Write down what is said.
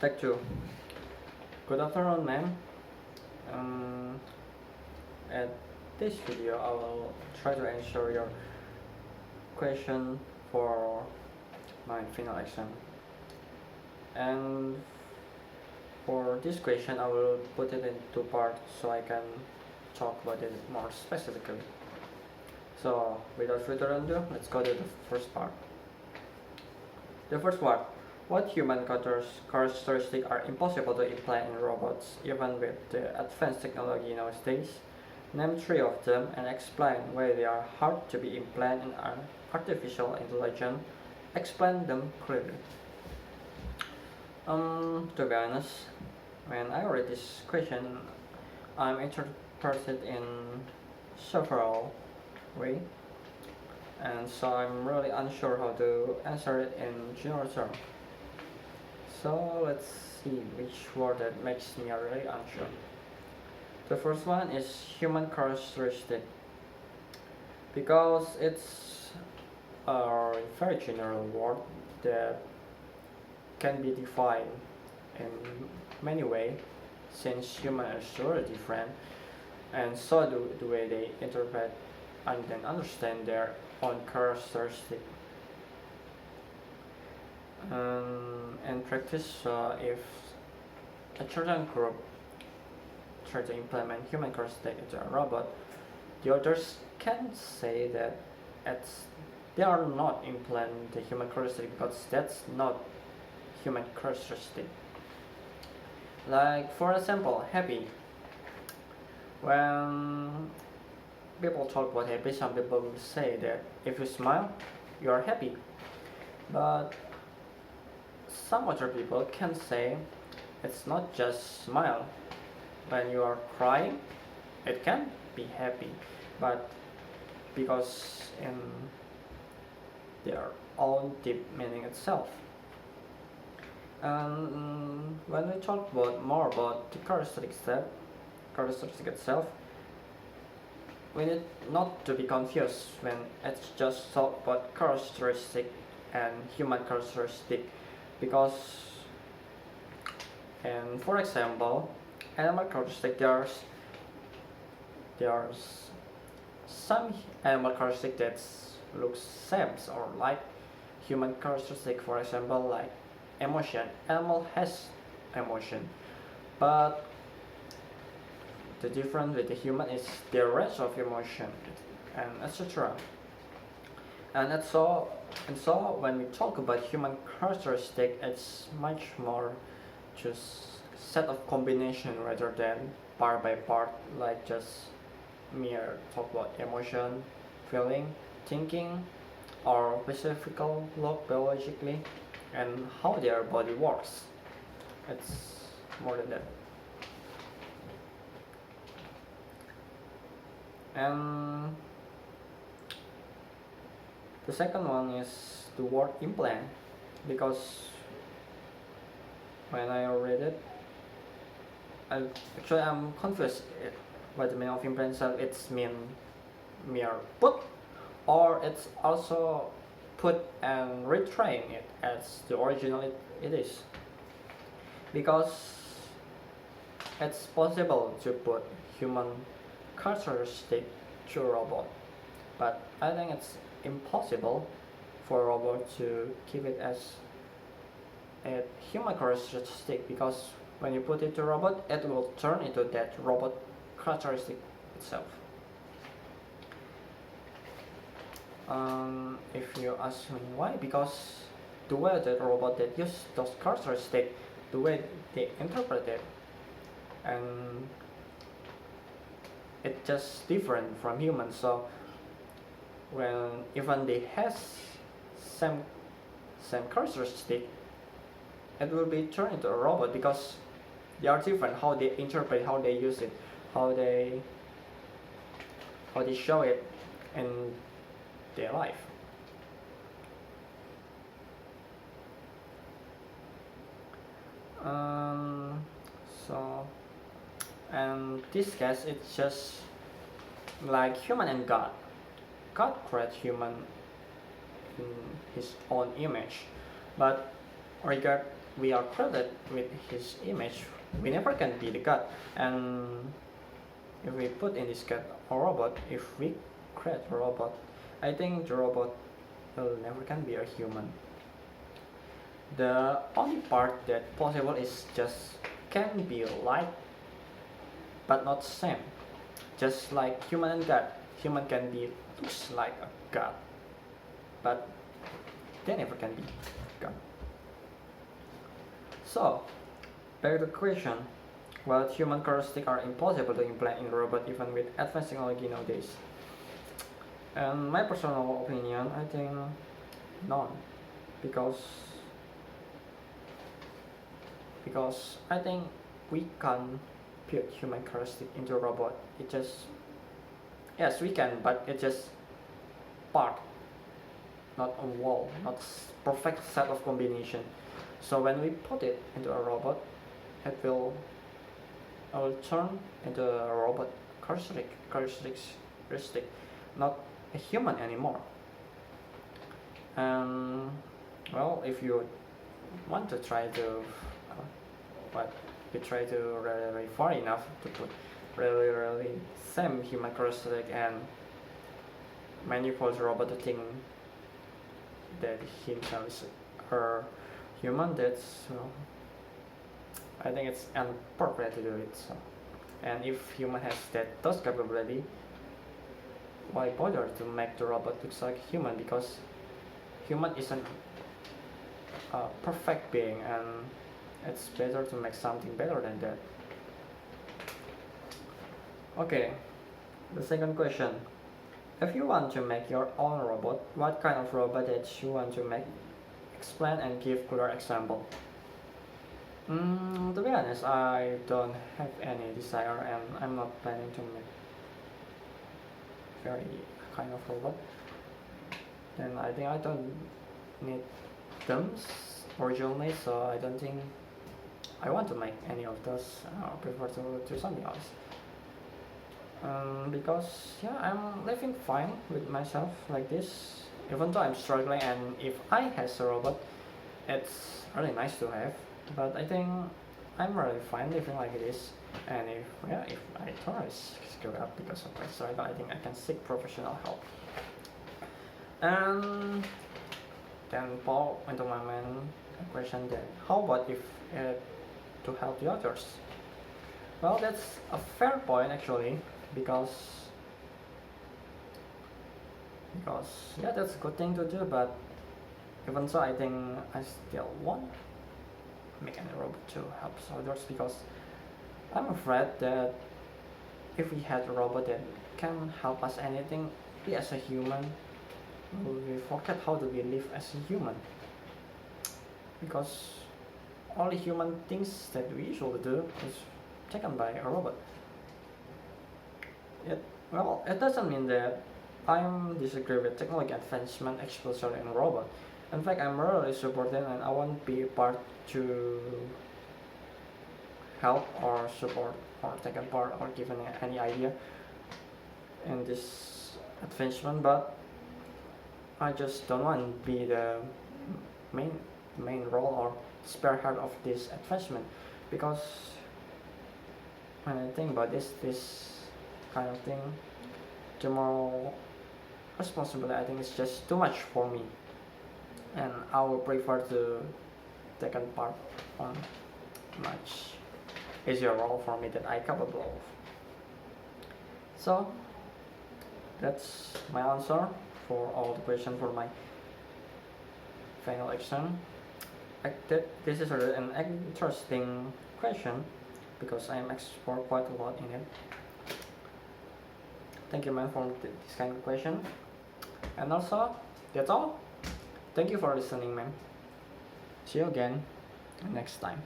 Take two. Good afternoon, ma'am. Um, at this video, I will try to answer your question for my final exam. And for this question, I will put it in two parts so I can talk about it more specifically. So, without further ado, let's go to the first part. The first part. What human characteristics are impossible to implant in robots, even with the advanced technology nowadays? Name three of them and explain why they are hard to be implanted in artificial intelligence. Explain them clearly. To be honest, when I read this question, I'm interested in several ways, and so I'm really unsure how to answer it in general terms. So let's see which word that makes me really unsure. The first one is human characteristic, because it's a very general word that can be defined in many ways, since humans are really different, and so do the way they interpret and then understand their own characteristic. In practice, if a certain group try to implement human characteristic into a robot, the others can say that they are not implanting the human characteristic because that's not human characteristic. Like for example, happy. When people talk about happy, some people will say that if you smile, you are happy. But some other people can say it's not just smile. When you are crying, it can be happy, but because in their own deep meaning itself. And when we talk more about the characteristic itself, we need not to be confused when it's just talk about characteristic and human characteristic, because and for example, animal characteristic there's some animal characteristic that looks same or like human characteristic. For example, like emotion. Animal has emotion, but the difference with the human is their range of emotion and etc. And so when we talk about human characteristic, it's much more just set of combination rather than part by part, like just mere talk about emotion, feeling, thinking, or physical look biologically, and how their body works. It's more than that. And the second one is the word implant, because when I read it, I'm confused by the meaning of implant. So it's mean mere put, or it's also put and retrain it as the original it is, because it's possible to put human characteristic to a robot, but I think it's impossible for a robot to keep it as a human characteristic, because when you put it to a robot, it will turn into that robot characteristic itself. If you ask me why, because the way that robot that use those characteristics, the way they interpret it, and it's just different from humans. So when even they has same characteristic, it will be turned into a robot, because they are different how they interpret, how they use it, how they show it in their life. So and this case, it's just like human and God. God created human in his own image, but regard we are created with his image, we never can be the God. And if we put in this God a robot, if we create a robot, I think the robot will never can be a human. The only part that possible is just can be like but not same. Just like human and God. Human can be looks like a God, but they never can be God. So, back to the question, what human characteristics are impossible to implant in a robot even with advanced technology nowadays? And my personal opinion, I think none, because I think we can build human characteristic into a robot. It just yes we can, but it's just part, not a wall, not perfect set of combination. So when we put it into a robot, it will turn into a robot characteristic, not a human anymore. And well, if you want to try to what you try to really far enough to put really same human characteristic and manipulate the robot to think that himself is her human, that's I think it's inappropriate to do it. So, and if human has those capability, why bother to make the robot looks like human? Because human isn't a perfect being, and it's better to make something better than that. Okay, the second question. If you want to make your own robot, what kind of robot that you want to make? Explain and give clear example. To be honest, I don't have any desire and I'm not planning to make very kind of robot. And I think I don't need them originally, so I don't think I want to make any of those. I prefer to do something else. Because yeah, I'm living fine with myself like this, even though I'm struggling, and if I has a robot, it's really nice to have, but I think I'm really fine living like it is. And if I totally screw up because of my struggle, I think I can seek professional help. And then Paul into my main question, that how about if to help the others? Well, that's a fair point actually, because yeah, that's a good thing to do, but even so, I think I still won't make any robot to help others, because I'm afraid that if we had a robot that can help us anything, we as a human, we forget how to we live as a human, because all the human things that we usually do is taken by a robot. It doesn't mean that I'm disagree with technology advancement, especially in robot. In fact, I'm really supporting, and I want to be a part to help or support or take a part or give any idea in this advancement. But I just don't want to be the main role or spearhead of this advancement, because when I think about this kind of thing, the moral responsibility, I think it's just too much for me, and I would prefer to take a part on much easier role for me that I capable of. So that's my answer for all the questions for my final exam. This is an interesting question, because I am explored quite a lot in it. Thank you, man, for this kind of question. And also, that's all. Thank you for listening, man. See you again next time.